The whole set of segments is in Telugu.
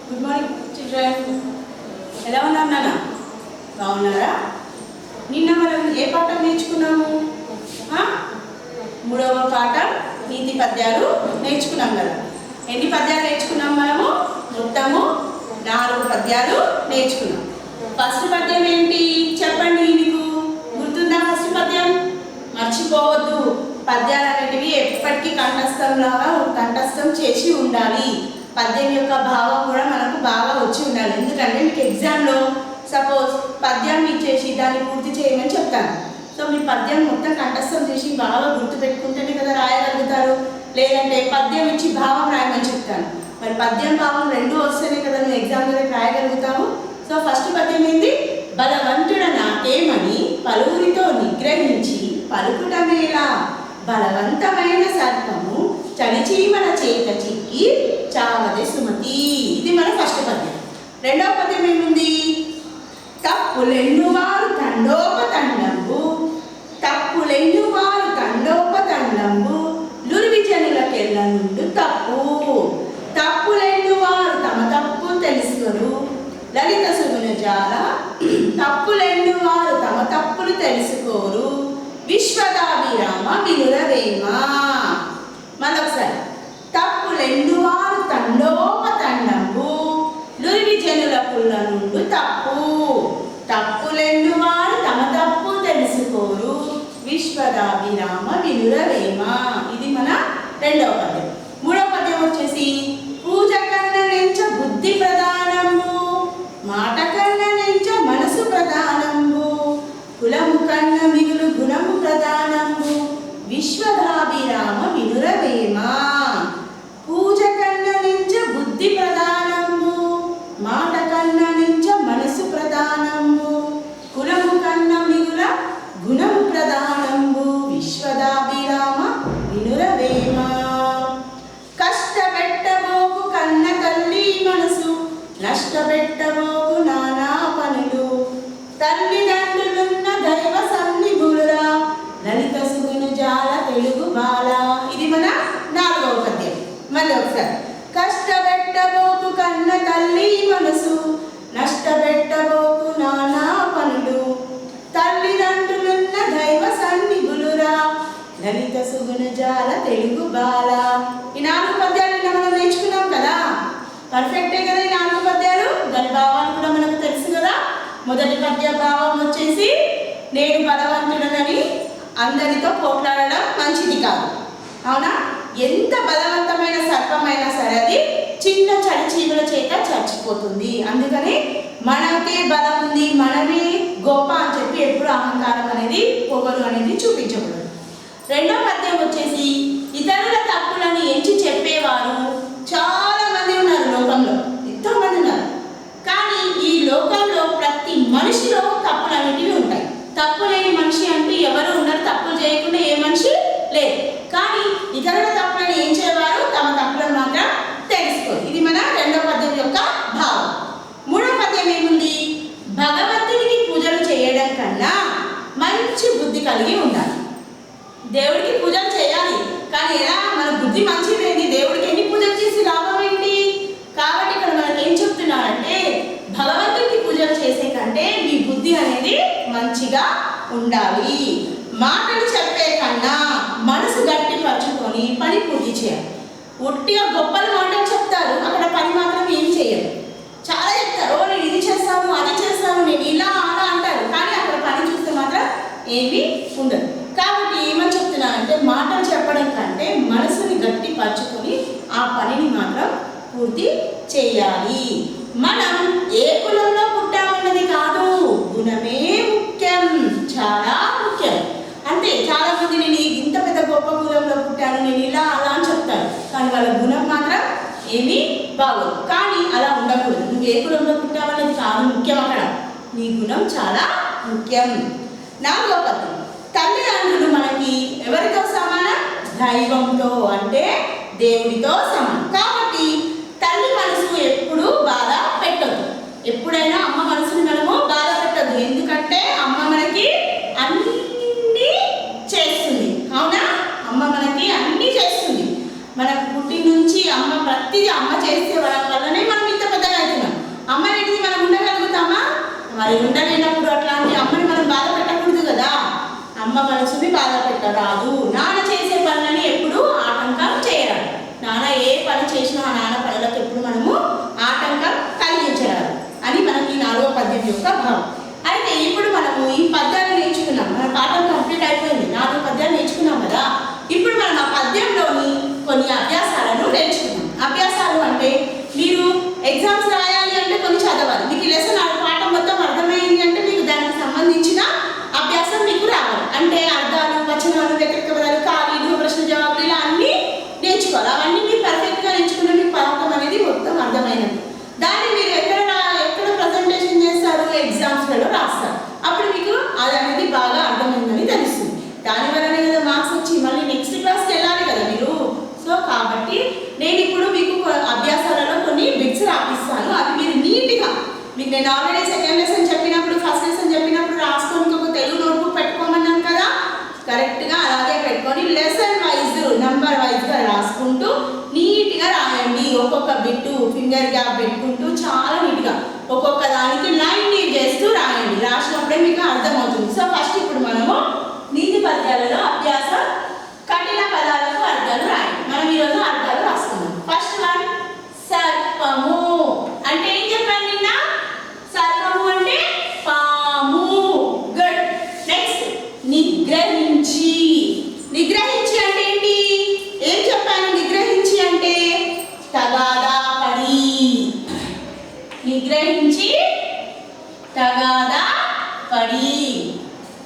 Good morning children. ఎలా ఉన్నారు నాన్న? బాగున్నారా? నిన్న మనం ఏ పాఠం నేర్చుకున్నాము? మూడవ పాఠం నీతి పద్యాలు నేర్చుకున్నాం కదా. ఎన్ని పద్యాలు నేర్చుకున్నాం మనము? మొత్తము 4 పద్యాలు నేర్చుకున్నాం. ఫస్ట్ పద్యం ఏంటి చెప్పండి, మీకు గుర్తుందా? ఫస్ట్ పద్యం మర్చిపోవద్దు. పద్యాలు అనేటివి ఎప్పటికీ కంఠస్థం చేసి ఉండాలి. పద్యం యొక్క భావం కూడా మనకు బాగా వచ్చి ఉండాలి. ఎందుకంటే మీకు ఎగ్జామ్లో సపోజ్ పద్యం ఇచ్చేసి దాన్ని పూర్తి చేయమని చెప్తాను. సో మీ పద్యం మొత్తం కంఠస్థం చేసి బాగా గుర్తుపెట్టుకుంటేనే కదా రాయగలుగుతారు. లేదంటే పద్యం ఇచ్చి భావం రాయమని చెప్తాను. మరి పద్యం భావం రెండు వస్తేనే కదా నువ్వు ఎగ్జామ్లో రాయగలుగుతావు. సో ఫస్ట్ పద్యం ఏంటి? బలవంతుడ నాకేమని పలువురితో నిగ్రహించి పలుకుటమేలా బలవంతమైన సర్పము చలిచీమల చేత చిక్కి చావదే సుమతి. ఇది మన ఫస్ట్ పద్యం. రెండవ పద్యం ఏముంది? తప్పులెన్నువారు తండోపతండంబు లురివి జనులకెల్ల నుండు తప్పు. తప్పులెన్నువారు తమ తప్పు తెలుసుకోరు లలిత సుగుణ జాల. తప్పులెన్నువారు తమ తప్పులు తెలుసుకోరు విశ్వదాభిరామ వినురవేమ. మరొకసారి. తప్పులెన్నువారు తండోపతండంబు లురివి జనులకుల్ల నుండు తప్పు. తప్పులెన్నువారు తమ తప్పు తెలుసుకోరు విశ్వదాభిరామ వినురవేమ. ఇది మన రెండవ పద్యం. మూడవ పద్యం వచ్చేసి పూజ కన్న నెంచ బుద్ధి ప్రధానంబు మాట కన్న నెంచ మనసు ప్రధానంబు కులము కన్న మిగులు గుణము ప్రధానంబు విశ్వదాభిరామ వినురవేమ. పూజ కన్న నెంచ బుద్ధి ప్రధానంబు మాట కన్న నెంచ మనసు ప్రధానంబు కులము కన్న మిగుల గుణము ప్రధానంబు విశ్వదాభిరామ వినురవేమ. కష్టపెట్టబోకు కన్న తల్లి మనసు నష్టపెట్టబోకు నానా పనులు తల్లిదండ్రులున్న దైవ సన్నిధులురా లలిత సుగును జాల తెలుగు బాల. ఇది మన 4వ పద్యం. మళ్ళీ ఒకసారి. కష్టపెట్టబోకు కన్న తల్లి మనసు నష్టపెట్టబోకు నానా పనులు తల్లిదండ్రులున్న దైవ సన్నిధులురా లలిత సుగుణ జాల తెలుగు బాల. ఈ 4 పద్యాలు మనం నేర్చుకున్నాం కదా. పర్ఫెక్టే కదా ఈ 4 పద్యాలు. దాని భావాలు కూడా మనకు తెలుసు కదా. మొదటి పద్య భావం వచ్చేసి నేను బలవంతుడనని అందరితో పోట్లాడడం మంచిది కాదు. అవునా? ఎంత బలవంతమైన సర్పమైనా సరే అది చిన్న చలిచీమల చేత చచ్చిపోతుంది. అందుకని మనకే బలం ఉంది, మనమే గొప్ప అని చెప్పి ఎప్పుడు అహంకారం అనేది పొగరు అనేది చూపించకూడదు. రెండవ పద్యం వచ్చేసి ఇతరుల తప్పులను ఎంచి చెప్పేవారు చాలా మంది ఉన్నారు లోకంలో. ఎంతో మంది ఉన్నారు. కానీ ఈ లోకంలో ప్రతి మనిషిలో తప్పులు అనేటివి ఉంటాయి. తప్పు లేని మనిషి అంటూ ఎవరు ఉండరు. తప్పులు చేయకుండా ఏ మనిషి లేదు. కానీ ఇతరుల తప్పులను ఏం చేయవారు? తమ తప్పులను మాత్రం తెలుసుకోరు. ఇది మన రెండవ పద్యం యొక్క భావం. మూడవ పద్యం ఏముంది? భగవంతునికి పూజలు చేయడం కన్నా మంచి బుద్ధి కలిగి ఉండాలి. దేవుడికి పూజలు చేయాలి, కానీ ఎలా? మన బుద్ధి మంచిది లేని దేవుడికి ఎన్ని పూజలు చేసి లాభం ఏంటి? కాబట్టి ఇక్కడ మనకి ఏం చెప్తున్నారంటే భగవంతుడికి పూజలు చేసే కంటే మీ బుద్ధి అనేది మంచిగా ఉండాలి. మాటలు చెప్పే కన్నా మనసు గట్టి పరుచుకొని పని పూర్తి చేయాలి. ఒట్టిగా గొప్పల మాటలు చెప్తారు, అక్కడ పని మాత్రం ఏం చేయరు. చాలా చెప్తారు, ఓ నేను ఇది చేస్తాను అది చేస్తాను నేను ఇలా అలా అంటారు, కానీ అక్కడ పని చూస్తే మాత్రం ఏమీ ఉండదు. కాబట్టి ఏమని చెప్తున్నానంటే మాటలు చెప్పడం కంటే మనసుని గట్టి పరుచుకొని ఆ పనిని మాత్రం పూర్తి చేయాలి. మనం ఏ కులంలో పుట్టామన్నది కాదు, గుణమే ముఖ్యం, చాలా ముఖ్యం. అంతే. చాలా మంది నేను ఇంత పెద్ద గొప్ప కులంలో పుట్టాను, నేను ఇలా అలా అని చెప్తాను, కానీ వాళ్ళ గుణం మాత్రం ఏమీ బాగోదు. కానీ అలా ఉండకూడదు. నువ్వు ఏ కులంలో పుట్టావన్నది కాదు ముఖ్యం, అక్కడ నీ గుణం చాలా ముఖ్యం. 4వ పద్యం. తల్లిదండ్రులు మనకి ఎవరితో సమానం? దైవంతో, అంటే దేవుడితో సమానం. కాబట్టి తల్లి మనసు ఎప్పుడు బాధ పెట్టదు. ఎప్పుడైనా అమ్మ మనసుని మనము బాధ పెట్టద్దు. ఎందుకంటే అమ్మ మనకి అన్నీ చేస్తుంది. అవునా? అమ్మ మనకి అన్నీ చేస్తుంది. మనకు పుట్టి నుంచి అమ్మ ప్రతిదీ అమ్మ చేసే వల్లనే మనం ఇంత పెద్దగా మరి ఉండలేనప్పుడు అట్లాంటి అమ్మని మనం బాధ పెట్టకూడదు కదా. అమ్మ మనసుని బాధ పెట్టరాదు. నాన్న చేసే పనులని ఎప్పుడు ఆటంకం చేయరాదు. నాన్న ఏ పని చేసినా ఆ నాన్న పనులకు ఎప్పుడు మనము ఆటంకం కలిగించరాదు అని మనకి 4వ పద్యం యొక్క భావం. అయితే ఇప్పుడు మనము ఈ పద్యాన్ని నేర్చుకున్నాం. మన పాఠం కంప్లీట్ అయిపోయింది. 4 పద్యాలు నేర్చుకున్నాం కదా. ఇప్పుడు మనం ఆ పద్యంలోని కొన్ని అభ్యాసాలను నేర్చుకున్నాం. అభ్యాసాలు అంటే మీరు ఎగ్జామ్స్ రాయాలి అంటే కొన్ని చదవాలి. మీకు ఈ లెసన్ పాఠం మొత్తం అర్థమైంది అంటే మీకు దానికి సంబంధించిన అభ్యాసం మీకు రావాలి. అంటే అర్థాలు, వచనాలు, వ్యతిరేక పదాలు, ఖాళీలు, ప్రశ్న జవాబులు ఇలా అన్నీ నేర్చుకోవాలి. అవన్నీ మీరు పర్ఫెక్ట్గా నేర్చుకున్న మీకు పాఠం అనేది మొత్తం అర్థమైనది. దాన్ని మీరు ఎక్కడ ప్రజెంటేషన్ చేస్తారు, ఎగ్జామ్స్లలో రాస్తారు. అప్పుడు మీకు అది అనేది బాగా అర్థమైందని తెలుస్తుంది. దానివల్లనే కదా మార్క్స్ వచ్చి మళ్ళీ నెక్స్ట్ క్లాస్కి వెళ్ళాలి కదా మీరు. సో కాబట్టి నేను ఇప్పుడు మీకు అభ్యాసాలలో కొన్ని బిట్స్ రాపిస్తాను. అవి మీరు నీట్గా మీకు నేను ఆల్రెడీ సెకండ్ లెసన్ చెప్పినప్పుడు, ఫస్ట్ లెసన్ చెప్పినప్పుడు రాసుకొని ఒక తెలుగు నోట్బుక్ పెట్టుకోమన్నాను కదా. కరెక్ట్గా అలాగే పెట్టుకొని లెసన్ వైజ్ నెంబర్ వైజ్గా రాసుకుంటూ నీట్గా రాయండి. ఒక్కొక్క బిట్టు ఫింగర్ గ్యాప్ పెట్టుకుంటూ చాలా నీట్గా ఒక్కొక్క దానికి లైన్ లీడ్ చేస్తూ రాయండి. రాసినప్పుడే మీకు అర్థమవుతుంది. సో ఫస్ట్ ఇప్పుడు మనము నీతి పద్యాలలో అభ్యాసం కఠిన పదాలకు అర్థాలు రాయండి. మనం ఈరోజు అర్థాలు రాసుకున్నాం. ఫస్ట్ వన్ సర్పము అంటే ఏం చెప్పాను నిన్న? సర్పము అంటే పాము. గుడ్. నెక్స్ట్ నిగ్రహించి. నిగ్రహించి అంటే ఏంటి? ఏం చెప్పాను? నిగ్రహించి అంటే తగాదా పడి. నిగ్రహించి తగాదా పడి.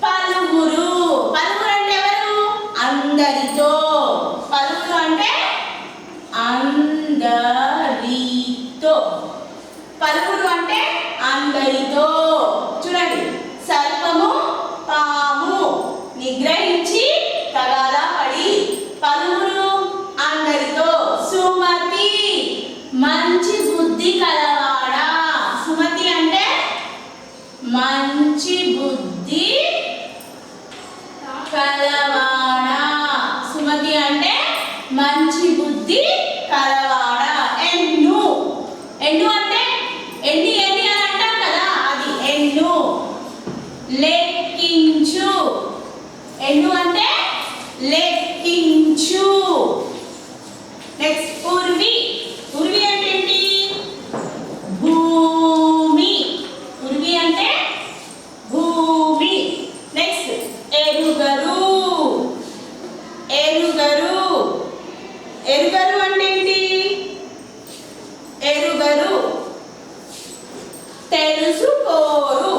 పలువురు. పలువురు అంటే ఎవరు? అందరితో. పలువురు అంటే అందరితో. పలువురు అంటే అందరితో. చూడండి, సర్పము, పాము, నిగ్రహించి తగాదా పడి, పలువురు, అందరితో. సుమతి మంచి బుద్ధి కలవాడా. సుమతి అంటే మంచి బుద్ధి కలవాడా. సుమతి అంటే మంచి బుద్ధి కలవాడా. ఎన్ను. ఎన్ను అంటే ఎన్ని ఎన్ని అని అంటాం కదా, అది ఎన్ను. లెక్కించు. ఎన్ను అంటే లెక్కించు. నెక్స్ట్ ఉర్వి. ఉర్వి అంటే ఏంటి? భూమి. ఉర్వి అంటే భూమి. నెక్స్ట్ ఎరుగరు. ఎరుగరు. ఎరుగరు అంటే ఏంటి? ఎరుగరు తెలుసుకోరు.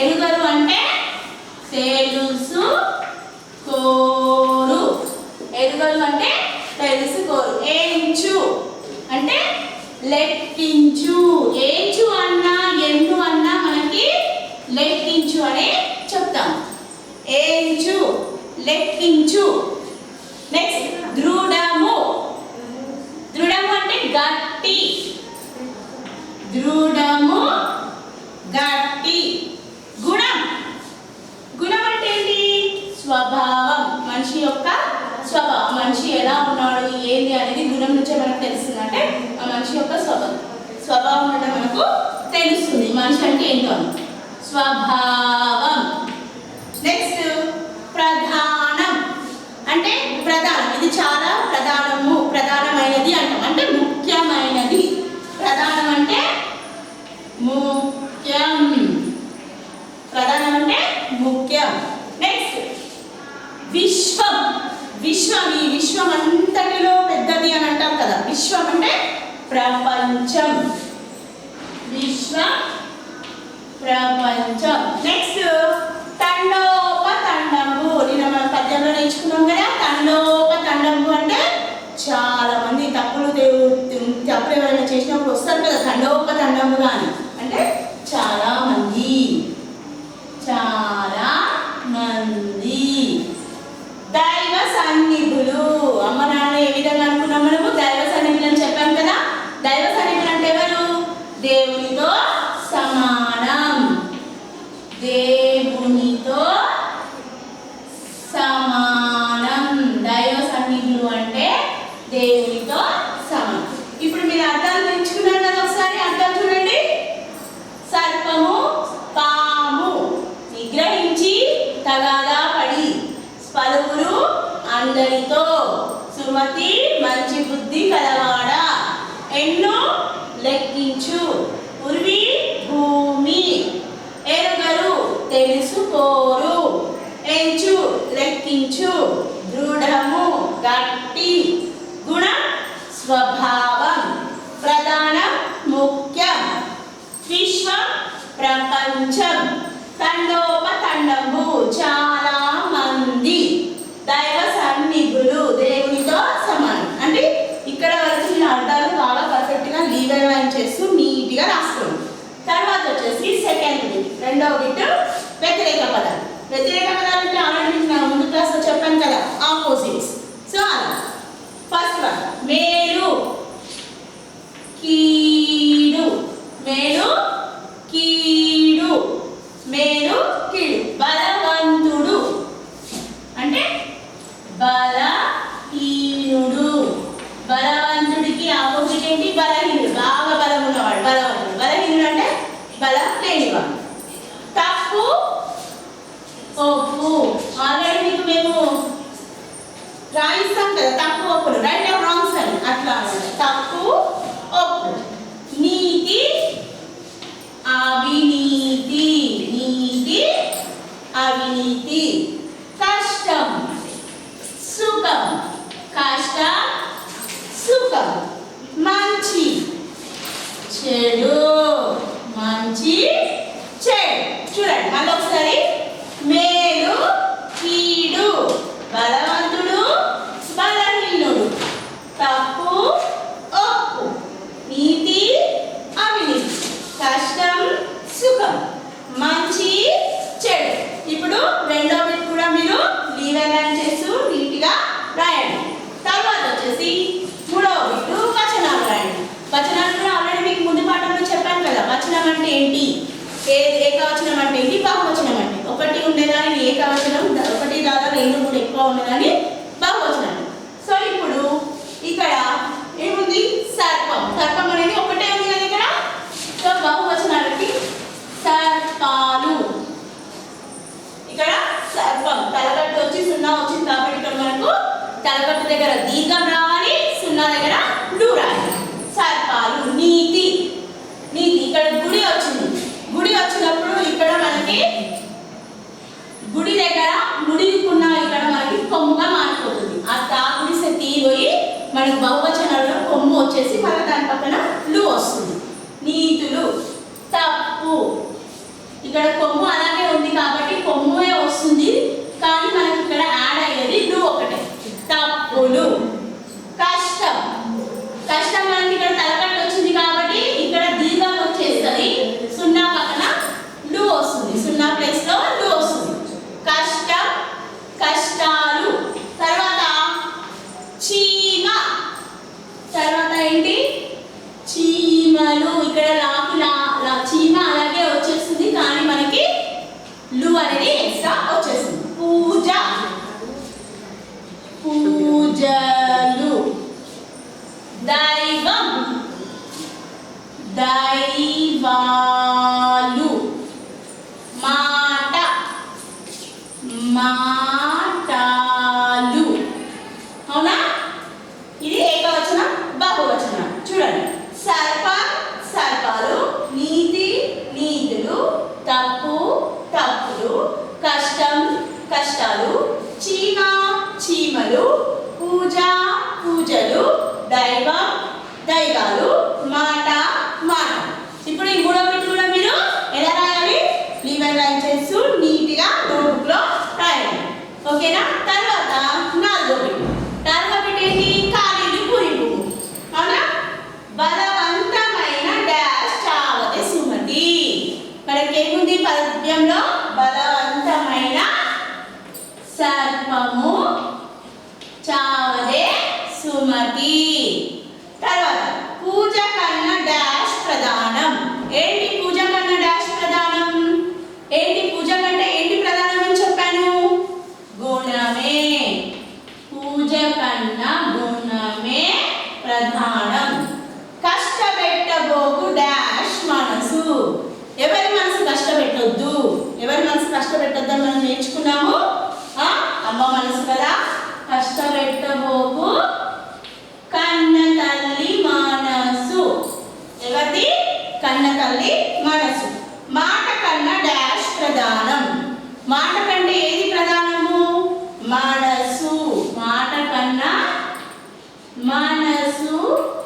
ఎరుగరు అంటే తెలుసుకోరు. ఎరుగరు అంటే తెలుసుకోరు. ఏంచు అంటే లెక్కించు. ఏంచు అన్నా ఎన్ను అన్నా మనకి లెక్కించు అని చెప్తాం. ఏంచు లెక్కించు. నెక్స్ట్ దృఢము. దృఢము అంటే గట్టి. దృఢము గట్టి. గుణం. గుణం అంటే ఏంటి? స్వభావం. మనిషి యొక్క స్వభావం. మనిషి ఎలా ఉన్నాడు ఏంటి అనేది గుణం నుంచే మనకు తెలుస్తుంది. అంటే ఆ మనిషి యొక్క స్వభావం అంటే మనకు తెలుస్తుంది మనిషి అంటే ఏంటో. స్వభావం. నెక్స్ట్ ప్రధానం అంటే ప్రధానం. ఇది చాలా ప్రధానము, ప్రధానమైనది అంటాం. అంటే ముఖ్యమైనది. ప్రధానం అంటే ముఖ్యం. ప్రధానం అంటే ముఖ్యం. నెక్స్ట్ విశ్వం. విశ్వం. ఈ విశ్వం అంతటిలో పెద్దది అని అంటాం కదా. విశ్వం అంటే ప్రపంచం. విశ్వం ప్రపంచం. నెక్స్ట్ తండోపతండము. నిన్న మనం పద్యంలో నేర్చుకున్నాం కదా. తండోపతండము అంటే చాలా మంది తప్పులు ఏమైనా చేసినప్పుడు వస్తారు కదా తండోపతండము కానీ. అంటే చాలా మంది. చాలా మంది. దైవ సన్నిధులు. అమ్మ నాన్న ఏ విధంగా అనుకున్నాం మనము? దైవ సన్నిధులు అని చెప్పాం కదా. దైవ సన్నిధులు అంటే ఎవరు? దేవునితో సమానం. దేవునితో సమానం. దైవ సన్నిధులు అంటే దేవునితో సమానం. ఇప్పుడు మీరు అర్థాలు నేర్చుకున్నారు కదా. ఒకసారి అర్థాలు చూడండి. సర్పము, సుమతి మంచి బుద్ధి కలవాడా. ఎన్ను లెక్కించు. ఉర్వి భూమి. ఎరుగరు తెలుసుకోరు. ఎంచు లెక్కించు. దృఢము గట్టి. గుణం స్వభావం. ప్రధానం ముఖ్యం. విశ్వం ప్రపంచం. తండోపతండము చాలా మంది. దైవ సన్నిధులు దేవునితో సమానం. అంటే ఇక్కడ వరకు నేను అర్థాలు బాగా పర్ఫెక్ట్గా లీగల్ లైన్ చేస్తూ నీట్గా రాసుకోండి. తర్వాత వచ్చేసి సెకండ్ బిట్, రెండవ బిట్ వ్యతిరేక పదాలు. వ్యతిరేక పదాలు అంటే ఆల్రెడీ నేను ముందు క్లాస్లో చెప్పాను కదా, ఆపోజిట్స్. సో అలా ఫస్ట్ వన్ మేలు కీడు. మేలు కీడు. మేలు కీడు. బలవంతుడు అంటే బలహీనుడు. బలవంతుడికి ఆపోజిట్ ఏంటి? బలహీనుడు. బాగా బలం ఉన్నవాడు బలవంతుడు. బలహీనుడు అంటే బలం లేనివాడు. తప్పు ఒప్పు. ఆల్రెడీ మీకు మేము రాయిస్తాం కదా తప్పు ఒప్పులు, రైట్ ఆర్ రాంగ్స్ అని. అట్లా తప్పు ఒప్పు. నీతి అవినీతి. నీతి అవినీతి. కష్టం సుఖం. కష్టం సుఖం. మంచి చెడు. మంచి చెడు. చూడండి మళ్ళీ ఒకసారి. మేలు కీడు. బలవంతుడు బలహీనుడు. తప్పు ఒప్పు. నీతి అవినీతి. కష్టం సుఖం. మంచి చెడు. ఇప్పుడు రెండో బిట్ కూడా మీరు లీవెన్ చేస్తూ నీట్గా రాయండి. తర్వాత వచ్చేసి మూడవ బిట్ వచనాలు రాయండి. వచనాలు కూడా ఆల్రెడీ మీకు ముందు పాఠంలో చెప్పాను కదా. వచనం అంటే ఏంటి, ఏకవచనం అంటే ఏంటి, బహువచనం అంటే. ఒకటి ఉండేదాన్ని ఏకవచనం, ఒకటి దాదా రెండు మూడు ఎక్కువ ఉండేదాన్ని బహువచనం. సో ఇప్పుడు ఇక్కడ ఏముంది? సర్పం. సర్పం అనేది ఒకటే ఉంది కదా ఇక్కడ. సో బహువచనాలకి సర్పాలు. ఇక్కడ సర్పం తలకట్టు వచ్చి సున్నా వచ్చింది కాబట్టి ఇక్కడ మనకు తలకట్టు దగ్గర దీర్ఘం రావాలి, సున్నా దగ్గర డు రావాలి. సర్పాలు. నీతి. నీతి. ఇక్కడ గుడి వచ్చింది. గుడి వచ్చినప్పుడు ఇక్కడ మనకి గుడి దగ్గర ముడికున్న ఇక్కడ మనకి కొమ్ముగా మారిపోతుంది. ఆ గుడి తీరిపోయి మనకి బహువచనాల్లో కొమ్ము వచ్చేసి మన దాని పక్కన లు వస్తుంది. నీతులు. తప్పు. ఇక్కడ కొమ్ము అలాగే ఉంది కాబట్టి కొమ్మే వస్తుంది, కానీ మనకి ఇక్కడ యాడ్ అయ్యేది లు ఒకటే. తప్పులు. కష్టం. కష్టం మనకి ఇక్కడ తలకట్టు వచ్చింది కాబట్టి ఇక్కడ దీర్ఘం వచ్చేస్తుంది, సున్నా పక్కన లు వస్తుంది, సున్నా ప్లేస్ లో లు వస్తుంది. కష్టం కష్టాలు. తర్వాత చీమ. తర్వాత ఏంటి? చీమలు. ఇక్కడ చీమ అలాగే వచ్చేస్తుంది కానీ మనకి లు అనేది ఎక్స్ట్రా వచ్చేస్తుంది. పూజ. పూజలు. దైవం. దైవాలు. మాట. మాటలు. అవునా? ఇది ఏకవచనం బహువచనం. చూడండి. సర్పం సర్పాలు. నీతి నీతులు. తప్పు తప్పులు. కష్టం కష్టాలు. చీమ చీమలు. పూజ పూజలు. దైవం దైవాలు. మాట మాట. ఇప్పుడు ఈ మూడో బిట్ కూడా మీరు ఎలా రాయాలి? లీవెన్ లైన్ చేస్తూ నీట్గా నోట్బుక్ లో రాయాలి. ఓకేనా? తర్వాత నాలుగో బిట్. నాలుగో బిట్ ఏంటి? ఖాళీలు పూరింపు. అవునా? బలవంతమైన డాష్ చావతే సుమతి. మనకి ఏముంది పద్యంలో? బలవంతమైన సర్పము చావదే సుమతి. తర్వాత పూజ కన్నా డాష్ ప్రధానం. ఏంటి పూజ కన్నా డాష్ ప్రధానం? ఏంటి పూజ కంటే ఏంటి ప్రధానం అని చెప్పాను? గుణమే. పూజ కన్నా గుణమే ప్రధానం. కష్టపెట్టబోకు డాష్ మనసు. ఎవరి మనసు కష్టపెట్టొద్దు. ఎవరి మనసు కష్టపెట్టొద్దు అని మనం నేర్చుకున్నాము. అమ్మ మనసు కదా. కష్టపెట్టబోకు తల్లి మనసు. మాట కన్నా డాష్ ప్రధానం. మాట కంటే ఏది ప్రధానము? మనసు. మాట కన్నా మనసు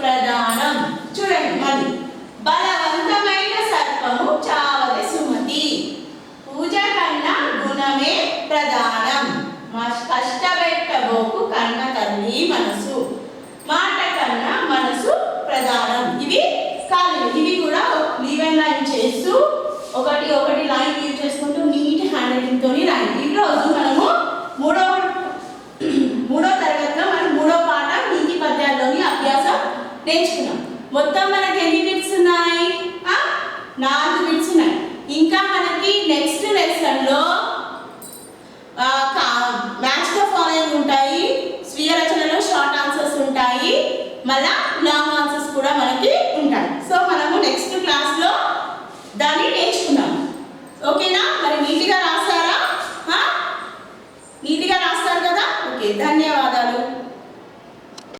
ప్రధానం. చూడండి మళ్ళీ. బలవంతమైన సర్పము చావదే సుమతి. పూజ కన్నా గుణమే ప్రధానం. కష్టపెట్టబోకు కన్న తల్లి మనసు. మాట కన్నా మనసు ప్రధానం. ఇవి కాదు, ఇవి కూడా లీవ్ అండ్ లైన్ చేస్తూ ఒకటి ఒకటి లైన్ యూజ్ చేసుకుంటూ నీట్ హ్యాండ్ రైటింగ్ తోని రాయండి. ఈరోజు మనము మూడో తరగతిలో మనం మూడో పాఠం నీతి పద్యాల్లోని అభ్యాసం నేర్చుకున్నాం. మొత్తం మనకి ఎన్ని బిట్స్ ఉన్నాయి? 4 బిట్స్ ఉన్నాయి. ఇంకా మనకి నెక్స్ట్ లెసన్లో మ్యాచ్ ద ఫాలోయింగ్ ఉంటాయి, స్వీయ రచనలో షార్ట్ ఆన్సర్స్ ఉంటాయి, మళ్ళా లాంగ్ ఆన్సర్స్ కూడా మనకి ఉంటాయి. సో మనము నెక్స్ట్ క్లాస్లో దాన్ని నేర్చుకున్నాం. ఓకేనా? మరి నీట్గా రాస్తారా? నీట్గా రాస్తారు కదా? ఓకే, ధన్యవాదాలు.